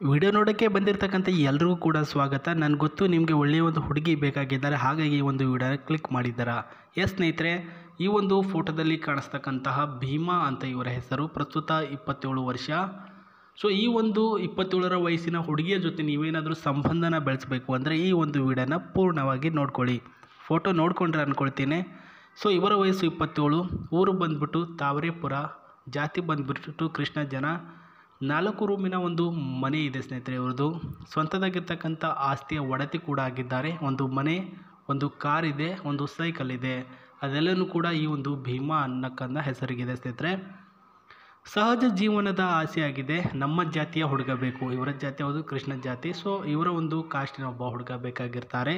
Video ನೋಡೋಕ್ಕೆ ಬಂದಿರತಕ್ಕಂಥ ಎಲ್ರಿಗೂ ಕೂಡ ಸ್ವಾಗತ. ನನಗೆ ಗೊತ್ತು ನಿಮಗೆ ಒಳ್ಳೆಯ ಒಂದು ಹುಡುಗಿ ಬೇಕಾಗಿದ್ದಾರೆ, ಹಾಗಾಗಿ ಈ ಒಂದು ವಿಡಿಯೋನ ಕ್ಲಿಕ್ ಮಾಡಿದ್ದೀರಾ. ಸ್ನೇಹಿತರೆ, ಈ ಒಂದು ಫೋಟೋದಲ್ಲಿ ಕಾಣಿಸ್ತಕ್ಕಂತಹ ಭೀಮಾ ಅಂತ ಇವರ ಹೆಸರು. ಪ್ರಸ್ತುತ 27 ವರ್ಷ. ಸೊ ಈ ಒಂದು 27ರ ವಯಸ್ಸಿನ ಹುಡುಗಿಯ ಜೊತೆ ನೀವೇನಾದರೂ ಸಂಬಂಧನ ಬೆಳೆಸಬೇಕು ಅಂದರೆ ಈ ಒಂದು ವಿಡಿಯೋನ ಪೂರ್ಣವಾಗಿ ನೋಡ್ಕೊಳ್ಳಿ. ಫೋಟೋ ನೋಡ್ಕೊಂಡ್ರೆ ಅಂದ್ಕೊಳ್ತೀನಿ. ಸೊ ಇವರ ವಯಸ್ಸು 27, ಊರು ಬಂದ್ಬಿಟ್ಟು ತಾವರೆಪುರ, ಜಾತಿ ಬಂದ್ಬಿಟ್ಟು ಕೃಷ್ಣ ಜನ. 4 ರೂಮಿನ ಒಂದು ಮನೆ ಇದೆ ಸ್ನೇಹಿತರೆ ಇವ್ರದ್ದು. ಸ್ವಂತದಾಗಿರ್ತಕ್ಕಂಥ ಆಸ್ತಿಯ ಒಡತಿ ಕೂಡ ಆಗಿದ್ದಾರೆ. ಒಂದು ಮನೆ, ಒಂದು ಕಾರ್ ಇದೆ, ಒಂದು ಸೈಕಲ್ ಇದೆ. ಅದೆಲ್ಲನೂ ಕೂಡ ಈ ಒಂದು ಭೀಮಾ ಅನ್ನಕ್ಕನ್ನ ಹೆಸರಿಗಿದೆ ಸ್ನೇಹಿತರೆ. ಸಹಜ ಜೀವನದ ಆಸೆ ಆಗಿದೆ, ನಮ್ಮ ಜಾತಿಯ ಹುಡುಗ ಬೇಕು. ಇವರ ಜಾತಿ ಯಾವುದು? ಕೃಷ್ಣ ಜಾತಿ. ಸೊ ಇವರ ಒಂದು ಕಾಸ್ಟಿನ ಒಬ್ಬ ಹುಡುಗ ಬೇಕಾಗಿರ್ತಾರೆ.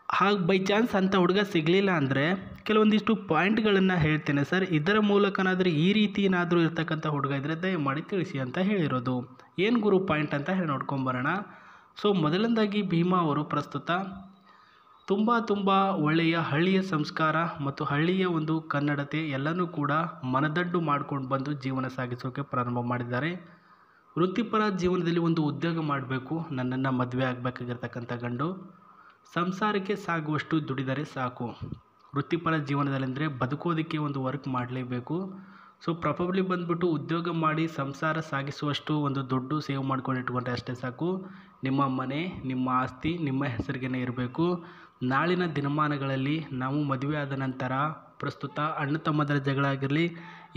ಹಾಗೆ ಬೈ ಚಾನ್ಸ್ ಅಂಥ ಹುಡುಗ ಸಿಗಲಿಲ್ಲ ಅಂದರೆ ಕೆಲವೊಂದಿಷ್ಟು ಪಾಯಿಂಟ್ಗಳನ್ನು ಹೇಳ್ತೇನೆ ಸರ್. ಇದರ ಮೂಲಕನಾದರೂ ಈ ರೀತಿ ಏನಾದರೂ ಇರ್ತಕ್ಕಂಥ ಹುಡುಗ ಇದ್ದರೆ ದಯಮಾಡಿ ತಿಳಿಸಿ ಅಂತ ಹೇಳಿರೋದು. ಏನು ಗುರು ಪಾಯಿಂಟ್ ಅಂತ ಹೇಳಿ ನೋಡ್ಕೊಂಬರೋಣ. ಸೊ ಮೊದಲನೇದಾಗಿ ಭೀಮಾ ಅವರು ಪ್ರಸ್ತುತ ತುಂಬ ಒಳ್ಳೆಯ ಹಳ್ಳಿಯ ಸಂಸ್ಕಾರ ಮತ್ತು ಹಳ್ಳಿಯ ಒಂದು ಕನ್ನಡತೆ ಎಲ್ಲನೂ ಕೂಡ ಮನದಡ್ಡು ಮಾಡ್ಕೊಂಡು ಬಂದು ಜೀವನ ಸಾಗಿಸೋಕೆ ಪ್ರಾರಂಭ ಮಾಡಿದ್ದಾರೆ. ವೃತ್ತಿಪರ ಜೀವನದಲ್ಲಿ ಒಂದು ಉದ್ಯೋಗ ಮಾಡಬೇಕು, ನನ್ನನ್ನು ಮದುವೆ ಆಗಬೇಕಾಗಿರ್ತಕ್ಕಂಥ ಗಂಡು ಸಂಸಾರಕ್ಕೆ ಸಾಗುವಷ್ಟು ದುಡಿದರೆ ಸಾಕು. ವೃತ್ತಿಪರ ಜೀವನದಲ್ಲಂದರೆ ಬದುಕೋದಕ್ಕೆ ಒಂದು ವರ್ಕ್ ಮಾಡಲೇಬೇಕು. ಸೊ ಪ್ರಾಬಬ್ಲಿ ಬಂದುಬಿಟ್ಟು ಉದ್ಯೋಗ ಮಾಡಿ ಸಂಸಾರ ಸಾಗಿಸುವಷ್ಟು ಒಂದು ದುಡ್ಡು ಸೇವ್ ಮಾಡ್ಕೊಂಡು ಇಟ್ಕೊಂಡ್ರೆ ಅಷ್ಟೇ ಸಾಕು. ನಿಮ್ಮ ಮನೆ, ನಿಮ್ಮ ಆಸ್ತಿ ನಿಮ್ಮ ಹೆಸರಿಗೇ ಇರಬೇಕು. ನಾಳಿನ ದಿನಮಾನಗಳಲ್ಲಿ ನಾವು ಮದುವೆ ಆದ ನಂತರ ಪ್ರಸ್ತುತ ಅಣ್ಣ ತಮ್ಮದರ ಜಗಳ ಆಗಿರಲಿ,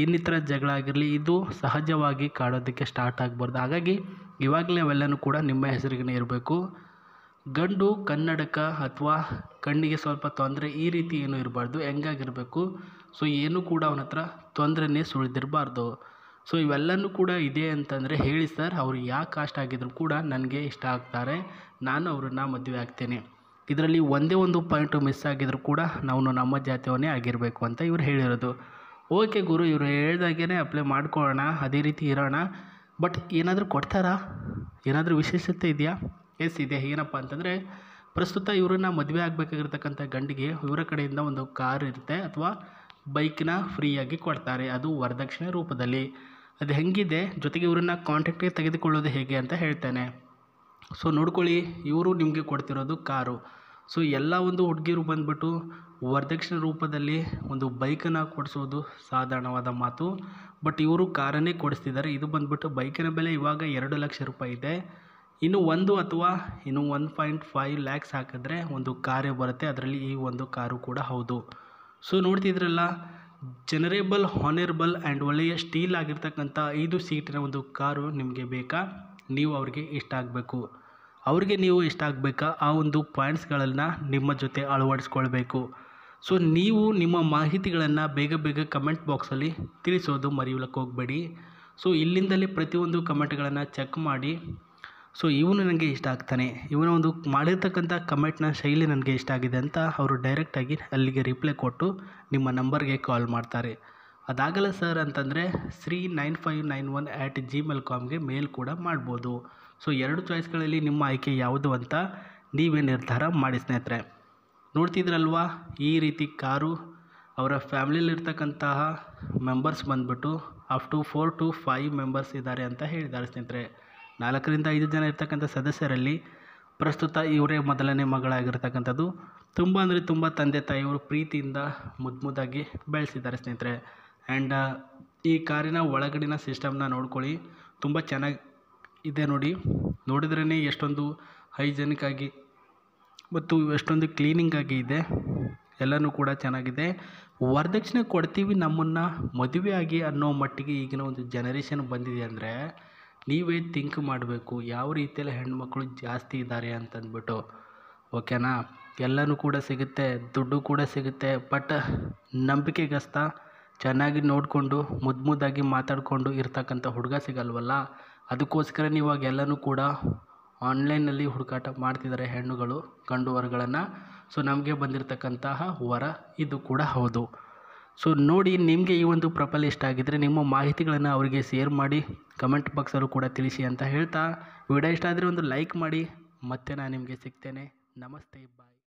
ಇನ್ನಿತರ ಜಗಳ ಆಗಿರಲಿ, ಇದು ಸಹಜವಾಗಿ ಕಾಡೋದಕ್ಕೆ ಸ್ಟಾರ್ಟ್ ಆಗಬಾರ್ದು. ಹಾಗಾಗಿ ಇವಾಗಲೇ ಅವೆಲ್ಲನೂ ಕೂಡ ನಿಮ್ಮ ಹೆಸರಿಗೇ ಇರಬೇಕು. ಗಂಡು ಕನ್ನಡಕ ಅಥವಾ ಕಣ್ಣಿಗೆ ಸ್ವಲ್ಪ ತೊಂದರೆ ಈ ರೀತಿ ಏನೂ ಇರಬಾರ್ದು, ಹೆಂಗಾಗಿರಬೇಕು. ಸೊ ಏನೂ ಕೂಡ ಅವನ ಹತ್ರ ತೊಂದರೆನೇ ಸುಳಿದಿರಬಾರ್ದು. ಸೊ ಇವೆಲ್ಲನೂ ಕೂಡ ಇದೆ ಅಂತಂದರೆ ಹೇಳಿ ಸರ್, ಅವ್ರು ಯಾವ ಕಾಸ್ಟ್ ಆಗಿದ್ರು ಕೂಡ ನನಗೆ ಇಷ್ಟ ಆಗ್ತಾರೆ, ನಾನು ಅವ್ರನ್ನ ಮದುವೆ ಆಗ್ತೇನೆ. ಇದರಲ್ಲಿ ಒಂದೇ ಒಂದು ಪಾಯಿಂಟು ಮಿಸ್ ಆಗಿದ್ರು ಕೂಡ ನಾವು ನಮ್ಮ ಜಾತಿಯವನೇ ಆಗಿರಬೇಕು ಅಂತ ಇವ್ರು ಹೇಳಿರೋದು. ಓಕೆ ಗುರು, ಇವರು ಹೇಳ್ದಾಗೇ ಅಪ್ಲೈ ಮಾಡ್ಕೊಳ್ಳೋಣ, ಅದೇ ರೀತಿ ಇರೋಣ. ಬಟ್ ಏನಾದರೂ ಕೊಡ್ತಾರಾ? ಏನಾದರೂ ವಿಶೇಷತೆ ಇದೆಯಾ? ಎಸ್ ಇದೆ. ಏನಪ್ಪ ಅಂತಂದರೆ ಪ್ರಸ್ತುತ ಇವ್ರನ್ನ ಮದುವೆ ಆಗಬೇಕಾಗಿರ್ತಕ್ಕಂಥ ಗಂಡಿಗೆ ಇವರ ಕಡೆಯಿಂದ ಒಂದು ಕಾರ್ ಇರುತ್ತೆ ಅಥವಾ ಬೈಕ್ನ ಫ್ರೀಯಾಗಿ ಕೊಡ್ತಾರೆ, ಅದು ವರದಕ್ಷಿಣೆ ರೂಪದಲ್ಲಿ. ಅದು ಹೆಂಗಿದೆ, ಜೊತೆಗೆ ಇವರನ್ನು ಕಾಂಟ್ಯಾಕ್ಟಿಗೆ ತೆಗೆದುಕೊಳ್ಳೋದು ಹೇಗೆ ಅಂತ ಹೇಳ್ತೇನೆ. ಸೊ ನೋಡ್ಕೊಳ್ಳಿ, ಇವರು ನಿಮಗೆ ಕೊಡ್ತಿರೋದು ಕಾರು. ಸೊ ಎಲ್ಲ ಒಂದು ಹುಡುಗಿರು ಬಂದುಬಿಟ್ಟು ವರದಕ್ಷಿಣೆ ರೂಪದಲ್ಲಿ ಒಂದು ಬೈಕನ್ನು ಕೊಡಿಸೋದು ಸಾಧಾರಣವಾದ ಮಾತು. ಬಟ್ ಇವರು ಕಾರನ್ನೇ ಕೊಡಿಸ್ತಿದ್ದಾರೆ. ಇದು ಬಂದುಬಿಟ್ಟು ಬೈಕಿನ ಬೆಲೆ ಇವಾಗ 2 ಲಕ್ಷ ರೂಪಾಯಿ ಇದೆ. ಇನ್ನು 1.5 ಲ್ಯಾಕ್ಸ್ ಹಾಕಿದ್ರೆ ಒಂದು ಕಾರೇ ಬರುತ್ತೆ. ಅದರಲ್ಲಿ ಈ ಒಂದು ಕಾರು ಕೂಡ ಹೌದು. ಸೊ ನೋಡ್ತಿದ್ರಲ್ಲ, ಜನರೇಬಲ್, ಹಾನರೇಬಲ್ ಆ್ಯಂಡ್ ಒಳ್ಳೆಯ ಸ್ಟೀಲ್ ಆಗಿರ್ತಕ್ಕಂಥ 5 ಸೀಟಿನ ಒಂದು ಕಾರು ನಿಮಗೆ ಬೇಕಾ? ನೀವು ಅವ್ರಿಗೆ ಇಷ್ಟ ಆಗಬೇಕು, ಅವ್ರಿಗೆ ನೀವು ಇಷ್ಟ ಆಗಬೇಕಾ? ಆ ಒಂದು ಪಾಯಿಂಟ್ಸ್ಗಳನ್ನು ನಿಮ್ಮ ಜೊತೆ ಅಳವಡಿಸ್ಕೊಳ್ಬೇಕು. ಸೊ ನೀವು ನಿಮ್ಮ ಮಾಹಿತಿಗಳನ್ನು ಬೇಗ ಕಮೆಂಟ್ ಬಾಕ್ಸಲ್ಲಿ ತಿಳಿಸೋದು ಮರೆಯಲಿಕ್ಕೆ ಹೋಗಬೇಡಿ. ಸೊ ಇಲ್ಲಿಂದಲೇ ಪ್ರತಿಯೊಂದು ಕಮೆಂಟ್ಗಳನ್ನು ಚೆಕ್ ಮಾಡಿ. ಸೊ ಇವನು ನನಗೆ ಇಷ್ಟ ಆಗ್ತಾನೆ, ಇವನ ಒಂದು ಮಾಡಿರ್ತಕ್ಕಂಥ ಕಮೆಂಟ್ನ ಶೈಲಿ ನನಗೆ ಇಷ್ಟ ಆಗಿದೆ ಅಂತ ಅವರು ಡೈರೆಕ್ಟಾಗಿ ಅಲ್ಲಿಗೆ ರಿಪ್ಲೈ ಕೊಟ್ಟು ನಿಮ್ಮ ನಂಬರ್ಗೆ ಕಾಲ್ ಮಾಡ್ತಾರೆ. ಅದಾಗಲ್ಲ ಸರ್ ಅಂತಂದರೆ sri9591@gmail.comಗೆ ಮೇಲ್ ಕೂಡ ಮಾಡ್ಬೋದು. ಸೊ 2 ಚಾಯ್ಸ್ಗಳಲ್ಲಿ ನಿಮ್ಮ ಆಯ್ಕೆ ಯಾವುದು ಅಂತ ನೀವೇ ನಿರ್ಧಾರ ಮಾಡಿ ಸ್ನೇಹಿತರೆ. ನೋಡ್ತಿದ್ರಲ್ವಾ, ಈ ರೀತಿ ಕಾರು. ಅವರ ಫ್ಯಾಮಿಲಿಯಲ್ಲಿರ್ತಕ್ಕಂತಹ ಮೆಂಬರ್ಸ್ ಬಂದುಬಿಟ್ಟು ಅಪ್ ಟು 4 to 5 ಮೆಂಬರ್ಸ್ ಇದ್ದಾರೆ ಅಂತ ಹೇಳಿದ್ದಾರೆ ಸ್ನೇಹಿತರೆ. 4 ರಿಂದ 5 ಜನ ಇರ್ತಕ್ಕಂಥ ಸದಸ್ಯರಲ್ಲಿ ಪ್ರಸ್ತುತ ಇವರೇ ಮೊದಲನೇ ಮಗಳಾಗಿರ್ತಕ್ಕಂಥದ್ದು. ತುಂಬ ಅಂದರೆ ತುಂಬ ತಂದೆ ತಾಯಿಯವರು ಪ್ರೀತಿಯಿಂದ ಮುದ್ದಾಗಿ ಬೆಳೆಸಿದ್ದಾರೆ ಸ್ನೇಹಿತರೆ. ಆ್ಯಂಡ್ ಈ ಕಾರಿನ ಒಳಗಡಿನ ಸಿಸ್ಟಮ್ನ ನೋಡ್ಕೊಳ್ಳಿ, ತುಂಬ ಚೆನ್ನಾಗಿ ಇದೆ ನೋಡಿ. ನೋಡಿದ್ರೇ ಎಷ್ಟೊಂದು ಹೈಜೆನಿಕ್ ಆಗಿ ಮತ್ತು ಎಷ್ಟೊಂದು ಕ್ಲೀನಿಂಗಾಗಿ ಇದೆ. ಎಲ್ಲನೂ ಕೂಡ ಚೆನ್ನಾಗಿದೆ. ವರದಕ್ಷಿಣೆ ಕೊಡ್ತೀವಿ ನಮ್ಮನ್ನು ಮದುವೆ ಆಗಿ ಅನ್ನೋ ಮಟ್ಟಿಗೆ ಈಗಿನ ಒಂದು ಜನರೇಷನ್ ಬಂದಿದೆ ಅಂದರೆ ನೀವೇ ಥಿಂಕ್ ಮಾಡಬೇಕು, ಯಾವ ರೀತಿಯಲ್ಲಿ ಹೆಣ್ಮಕ್ಳು ಜಾಸ್ತಿ ಇದ್ದಾರೆ ಅಂತಂದ್ಬಿಟ್ಟು. ಓಕೆನಾ? ಎಲ್ಲನೂ ಕೂಡ ಸಿಗುತ್ತೆ, ದುಡ್ಡು ಕೂಡ ಸಿಗುತ್ತೆ. ಬಟ್ ನಂಬಿಕೆಗಸ್ತ ಚೆನ್ನಾಗಿ ನೋಡಿಕೊಂಡು ಮುದ್ದಾಗಿ ಮಾತಾಡಿಕೊಂಡು ಇರ್ತಕ್ಕಂಥ ಹುಡುಗ ಸಿಗಲ್ವಲ್ಲ. ಅದಕ್ಕೋಸ್ಕರ ಇವಾಗ ಎಲ್ಲನೂ ಕೂಡ ಆನ್ಲೈನಲ್ಲಿ ಹುಡುಕಾಟ ಮಾಡ್ತಿದ್ದಾರೆ ಹೆಣ್ಣುಗಳು, ಗಂಡು ವರಗಳನ್ನು. ಸೊ ನಮಗೆ ಬಂದಿರತಕ್ಕಂತಹ ವರ ಇದು ಕೂಡ ಹೌದು. ಸೊ ನೋಡಿ, ನಿಮಗೆ ಈ ಒಂದು ಪ್ರೊಫೈಲ್ ಇಷ್ಟ ಆಗಿದ್ದರೆ ನಿಮ್ಮ ಮಾಹಿತಿಗಳನ್ನು ಅವರಿಗೆ ಶೇರ್ ಮಾಡಿ, ಕಮೆಂಟ್ ಬಾಕ್ಸಲ್ಲೂ ಕೂಡ ತಿಳಿಸಿ ಅಂತ ಹೇಳ್ತಾ, ವಿಡಿಯೋ ಇಷ್ಟ ಆದರೆ ಒಂದು ಲೈಕ್ ಮಾಡಿ. ಮತ್ತೆ ನಾನು ನಿಮಗೆ ಸಿಗ್ತೇನೆ. ನಮಸ್ತೆ, ಬಾಯ್.